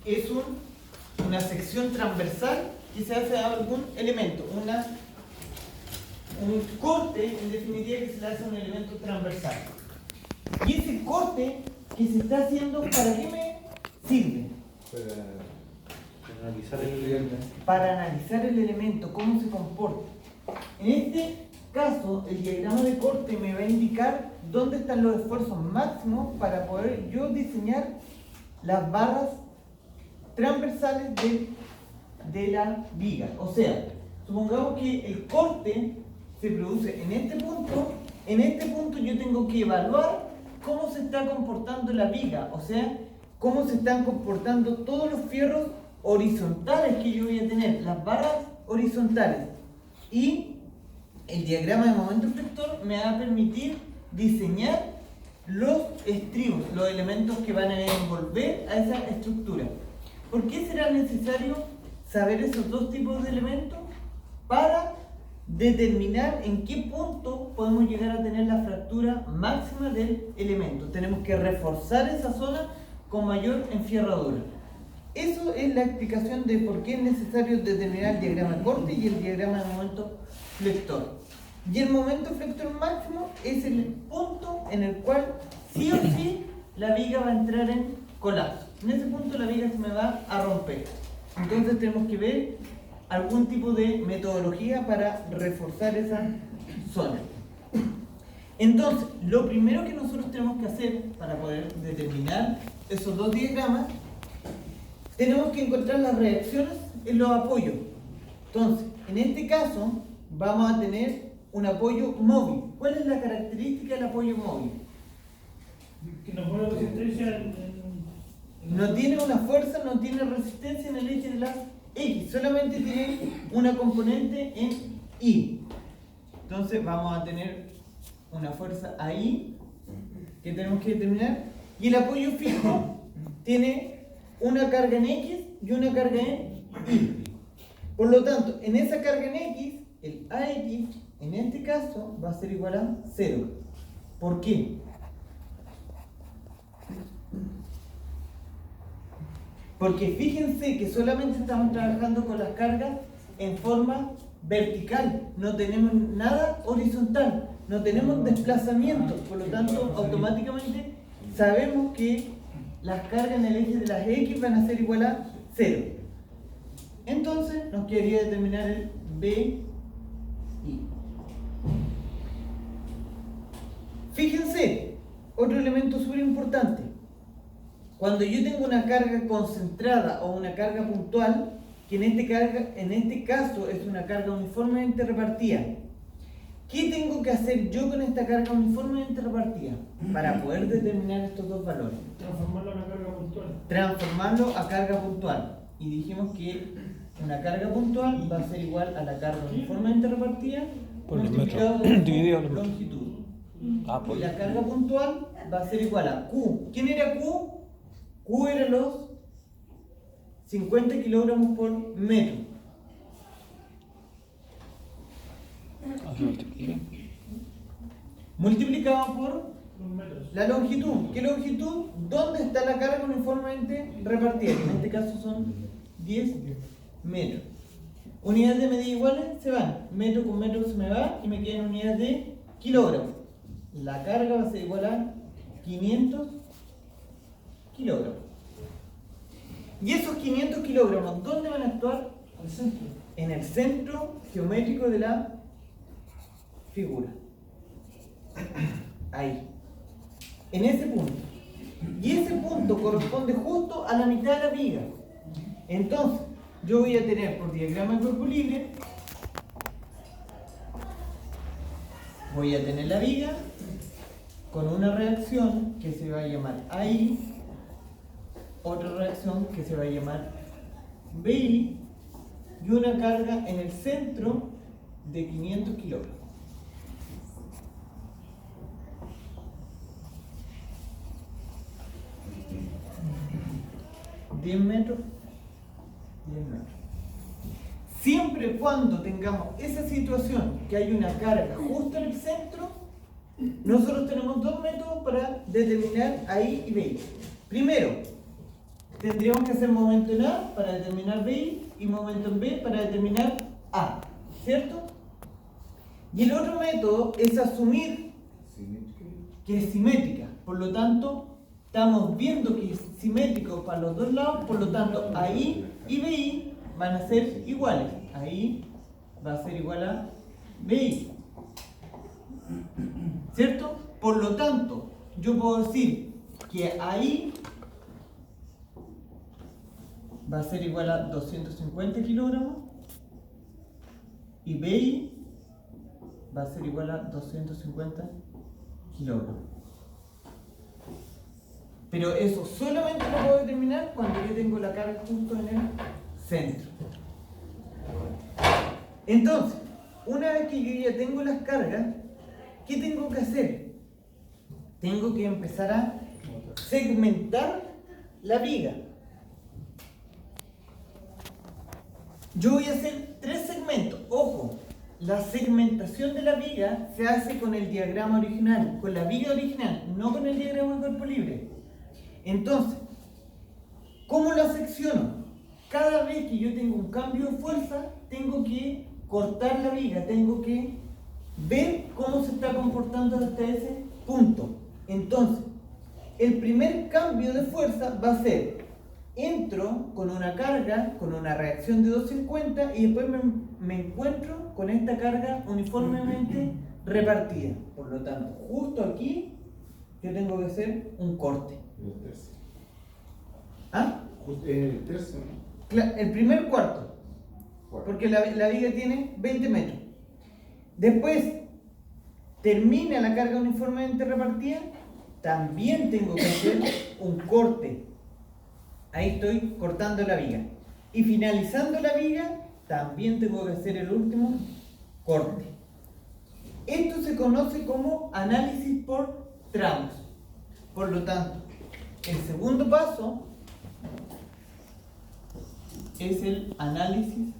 es una sección transversal que se hace a algún elemento, un corte, en definitiva, que se le hace a un elemento transversal. Y ese corte que se está haciendo, ¿para qué me sirve? Para analizar el elemento. Para analizar el elemento, cómo se comporta. En este caso, el diagrama de corte me va a indicar dónde están los esfuerzos máximos para poder yo diseñar las barras transversales de la viga. O sea, supongamos que el corte se produce en este punto. En este punto yo tengo que evaluar cómo se está comportando la viga, o sea, cómo se están comportando todos los fierros horizontales que yo voy a tener, las barras horizontales. Y el diagrama de momento flector me va a permitir diseñar los estribos, los elementos que van a envolver a esa estructura. ¿Por qué será necesario saber esos dos tipos de elementos? Para determinar en qué punto podemos llegar a tener la fractura máxima del elemento. Tenemos que reforzar esa zona con mayor enfierradura. Eso es la explicación de por qué es necesario determinar el diagrama de corte y el diagrama de momento flector. Y el momento flector máximo es el punto en el cual sí o sí la viga va a entrar en colapso. En ese punto la viga se me va a romper. Entonces tenemos que ver algún tipo de metodología para reforzar esa zona. Entonces, lo primero que nosotros tenemos que hacer para poder determinar esos dos diagramas, tenemos que encontrar las reacciones en los apoyos. Entonces, en este caso, vamos a tener un apoyo móvil. ¿Cuál es la característica del apoyo móvil? Que no pone resistencia No tiene una fuerza, no tiene resistencia en el eje de la X, solamente tiene una componente en Y. Entonces vamos a tener una fuerza ahí que tenemos que determinar. Y el apoyo fijo tiene una carga en X y una carga en Y. Por lo tanto, en esa carga en X, el AX en este caso va a ser igual a 0. ¿Por qué? Porque fíjense que solamente estamos trabajando con las cargas en forma vertical, no tenemos nada horizontal, no tenemos desplazamiento, por lo tanto automáticamente sabemos que las cargas en el eje de las X van a ser igual a 0. Entonces nos quedaría determinar el BI. Fíjense, otro elemento súper importante. Cuando yo tengo una carga concentrada o una carga puntual, que en este caso es una carga uniformemente repartida, ¿qué tengo que hacer yo con esta carga uniformemente repartida para poder determinar estos dos valores? transformarlo en una carga puntual. Transformarlo a carga puntual. Y dijimos que una carga puntual va a ser igual a la carga uniformemente repartida Por el multiplicado metro. por Dividido por el metro. longitud. Por Y la carga puntual va a ser igual a Q. ¿Quién era Q? Q era los 50 kilogramos por metro. Multiplicado por Los metros. la longitud. ¿Qué longitud? ¿Dónde está la carga uniformemente repartida? Que en este caso son 10 metros. Unidades de medida iguales se van. Metro con metro se me va y me quedan unidades de kilogramos. La carga va a ser igual a 500 kilogramos. Y esos 500 kilogramos, ¿dónde van a actuar? Al centro. En el centro geométrico de la figura. Ahí. En ese punto. Y ese punto corresponde justo a la mitad de la viga. Entonces, yo voy a tener por diagrama de cuerpo libre, voy a tener la viga con una reacción que se va a llamar AI, otra reacción que se va a llamar BI y una carga en el centro de 500 kilogramos. ¿10 metros? 10 metros. Siempre y cuando tengamos esa situación que hay una carga justo en el centro, nosotros tenemos dos métodos para determinar ahí y B. Primero, tendríamos que hacer momento en A para determinar B y momento en B para determinar A, ¿cierto? Y el otro método es asumir que es simétrica, por lo tanto, estamos viendo que es simétrico para los dos lados, por lo tanto, AI y BI van a ser iguales. AI va a ser igual a BI, ¿cierto? Por lo tanto, yo puedo decir que AI va a ser igual a 250 kilogramos y BI va a ser igual a 250 kilogramos. Pero eso solamente lo puedo determinar cuando yo tengo la carga justo en el centro. Entonces, una vez que yo ya tengo las cargas, ¿qué tengo que hacer? Tengo que empezar a segmentar la viga. Yo voy a hacer 3 segmentos. Ojo, la segmentación de la viga se hace con el diagrama original, con la viga original, no con el diagrama de cuerpo libre. Entonces, ¿cómo la secciono? Cada vez que yo tengo un cambio de fuerza, tengo que cortar la viga, tengo que ver cómo se está comportando hasta ese punto. Entonces, el primer cambio de fuerza va a ser, entro con una carga, con una reacción de 250 y después me encuentro con esta carga uniformemente repartida. Por lo tanto, justo aquí yo tengo que hacer un corte. El tercio. ¿Ah? El tercio, ¿no? El primer cuarto, porque la viga tiene 20 metros. Después, termina la carga uniformemente repartida, también tengo que hacer un corte. Ahí estoy cortando la viga. Y finalizando la viga, también tengo que hacer el último corte. Esto se conoce como análisis por tramos. Por lo tanto, el segundo paso es el análisis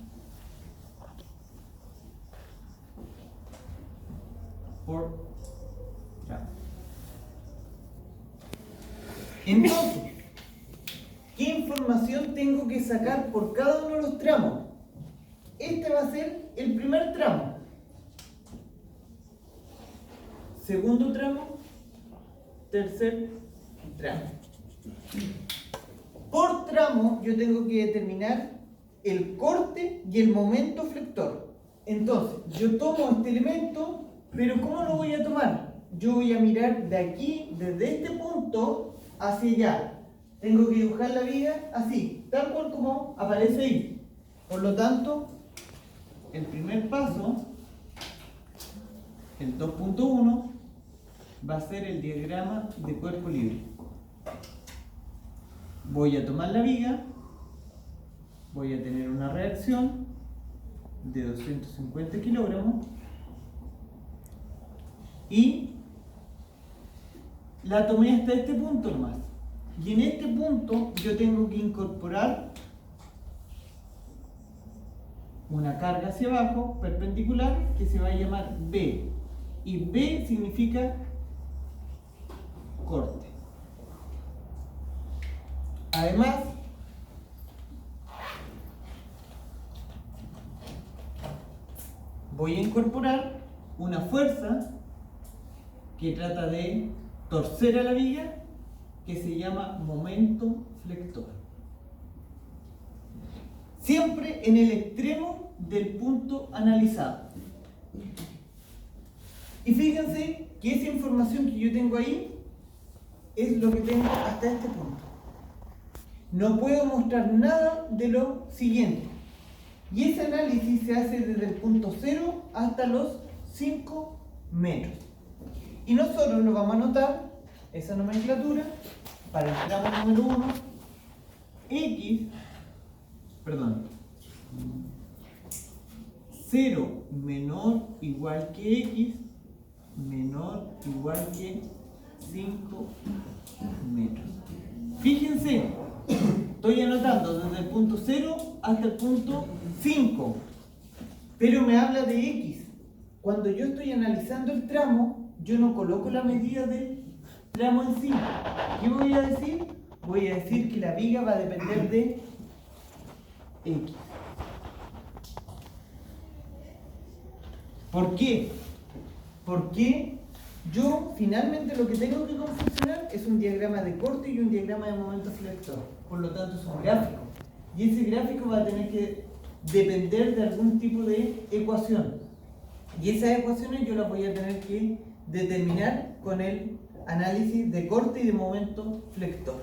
por tramos. Entonces, ¿qué información tengo que sacar por cada uno de los tramos? Este va a ser el primer tramo. Segundo tramo. Tercer tramo. Por tramo yo tengo que determinar el corte y el momento flector. Entonces, yo tomo este elemento, pero ¿cómo lo voy a tomar? Yo voy a mirar de aquí, desde este punto, hacia allá. Tengo que dibujar la viga así, tal cual como aparece ahí. Por lo tanto, el primer paso, el 2.1, va a ser el diagrama de cuerpo libre. Voy a tomar la viga, voy a tener una reacción de 250 kilogramos y la tomé hasta este punto nomás. Y en este punto yo tengo que incorporar una carga hacia abajo perpendicular que se va a llamar B. Y B significa corte. Además, voy a incorporar una fuerza que trata de torcer a la viga, que se llama momento flector. Siempre en el extremo del punto analizado. Y fíjense que esa información que yo tengo ahí es lo que tengo hasta este punto. No puedo mostrar nada de lo siguiente. Y ese análisis se hace desde el punto 0 hasta los 5 metros. Y nosotros lo vamos a anotar, esa nomenclatura, para el tramo número 1, X, 0 menor igual que X, menor igual que 5 metros. Fíjense, estoy anotando desde el punto 0 hasta el punto 5, pero me habla de X. Cuando yo estoy analizando el tramo, yo no coloco la medida del tramo en sí. ¿Qué voy a decir? voy a decir que la viga va a depender de X. ¿Por qué? Porque yo finalmente lo que tengo que confeccionar es un diagrama de corte y un diagrama de momento flector. Por lo tanto es un gráfico. Y ese gráfico va a tener que depender de algún tipo de ecuación. Y esas ecuaciones yo las voy a tener que determinar con el análisis de corte y de momento flector.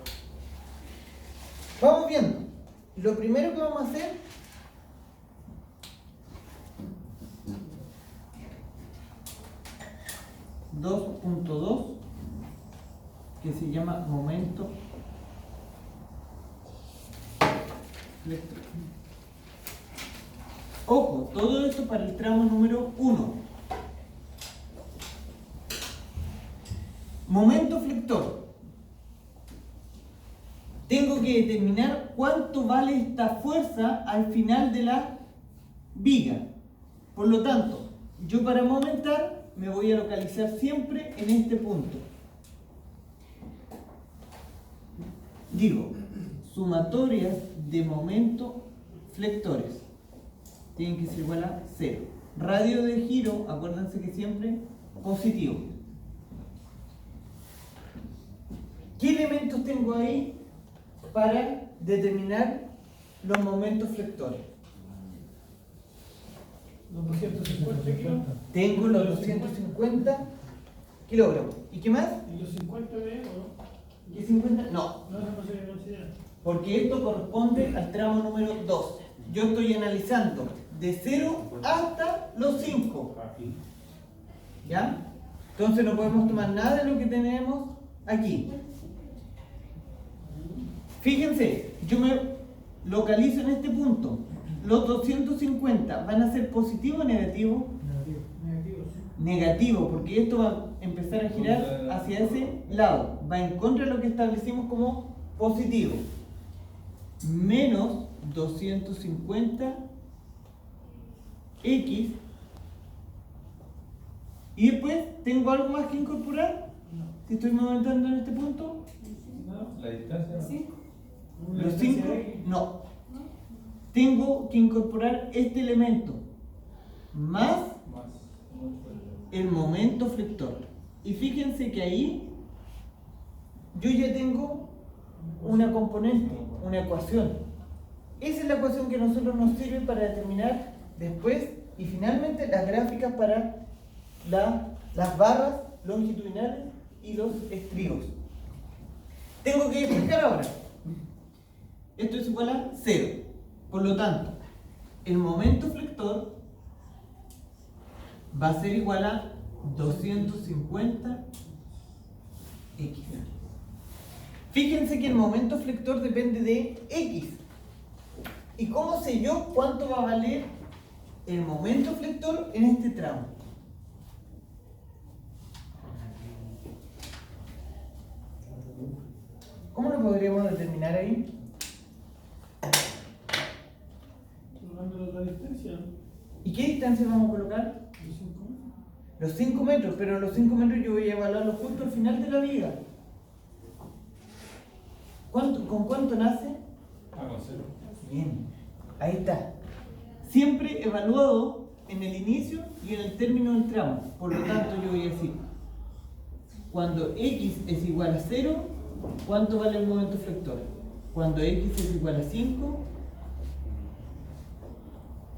Vamos viendo. Lo primero que vamos a hacer (2.2) que se llama momento flector. Ojo, todo esto para el tramo número 1. Momento flector. Tengo que determinar cuánto vale esta fuerza al final de la viga. Por lo tanto, yo para momentar me voy a localizar siempre en este punto. Digo, sumatorias de momento flectores tienen que ser igual a 0. Radio de giro, acuérdense que siempre positivo. ¿Qué elementos tengo ahí para determinar los momentos flectores? Los 250 kilos. Tengo los 250 kilogramos. ¿Y qué más? ¿Y los 50 de o no? ¿Qué 50? No, No, eso no se considera. porque esto corresponde al tramo número 2. Yo estoy analizando de 0 hasta los 5. ¿Ya? Entonces no podemos tomar nada de lo que tenemos aquí. Fíjense, yo me localizo en este punto. Los 250 van a ser positivo o negativo. Negativo, sí. Negativo, porque esto va a empezar a girar hacia ese lado. Va en contra de lo que establecimos como positivo. Menos 250 X. Y después, ¿tengo algo más que incorporar? Si estoy momentando en este punto. No. La distancia. ¿No? Los 5, no. Tengo que incorporar este elemento más Más. el momento flector. Y fíjense que ahí yo ya tengo una componente, una ecuación. Esa es la ecuación que a nosotros nos sirve para determinar después y finalmente las gráficas para las barras longitudinales y los estribos. Tengo que explicar ahora. Esto es igual a 0. Por lo tanto, el momento flector va a ser igual a 250 X. Fíjense que el momento flector depende de X. ¿Y cómo sé yo cuánto va a valer el momento flector en este tramo? ¿Cómo lo podríamos determinar ahí? Tomando la distancia. ¿Y qué distancia vamos a colocar? Los 5 metros. Los 5 metros, pero los 5 metros yo voy a evaluarlos justo al final de la viga. ¿Con cuánto nace? Con 0. Bien, ahí está. Siempre evaluado en el inicio y en el término del tramo. Por lo tanto, yo voy a decir, cuando X es igual a 0, ¿cuánto vale el momento flector? Cuando X es igual a 5,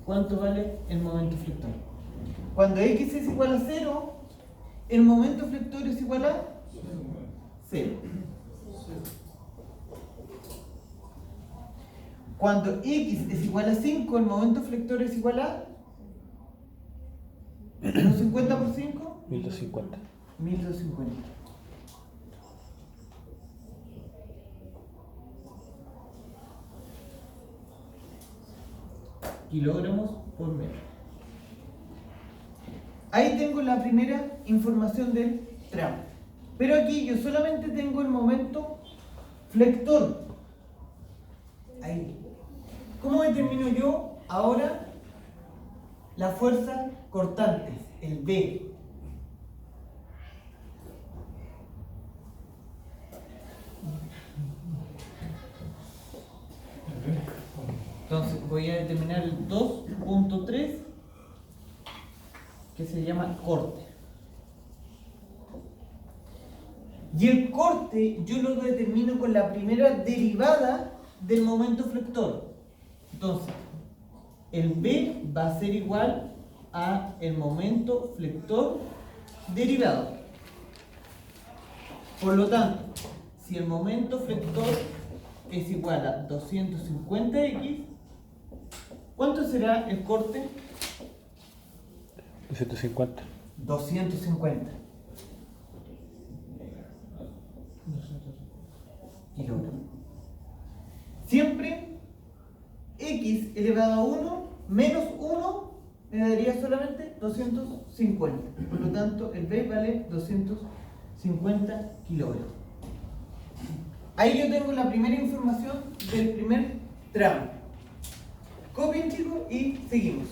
¿cuánto vale el momento flector? Cuando X es igual a 0, el momento flector es igual a 0. Cuando X es igual a 5, el momento flector es igual a 250 por 5, 1250. 1250. Kilogramos por metro. Ahí tengo la primera información del tramo. Pero aquí yo solamente tengo el momento flector. Ahí. ¿Cómo determino yo ahora la fuerza cortante, el B? voy a determinar el 2.3 que se llama corte. Y el corte yo lo determino con la primera derivada del momento flector. Entonces, el B va a ser igual a el momento flector derivado. Por lo tanto, si el momento flector es igual a 250x, ¿cuánto será el corte? 250. 250 kilogramos. Siempre x elevado a 1 menos 1 me daría solamente 250. Por lo tanto, el B vale 250 kilogramos. Ahí yo tengo la primera información del primer tramo. Copien, chicos, y seguimos.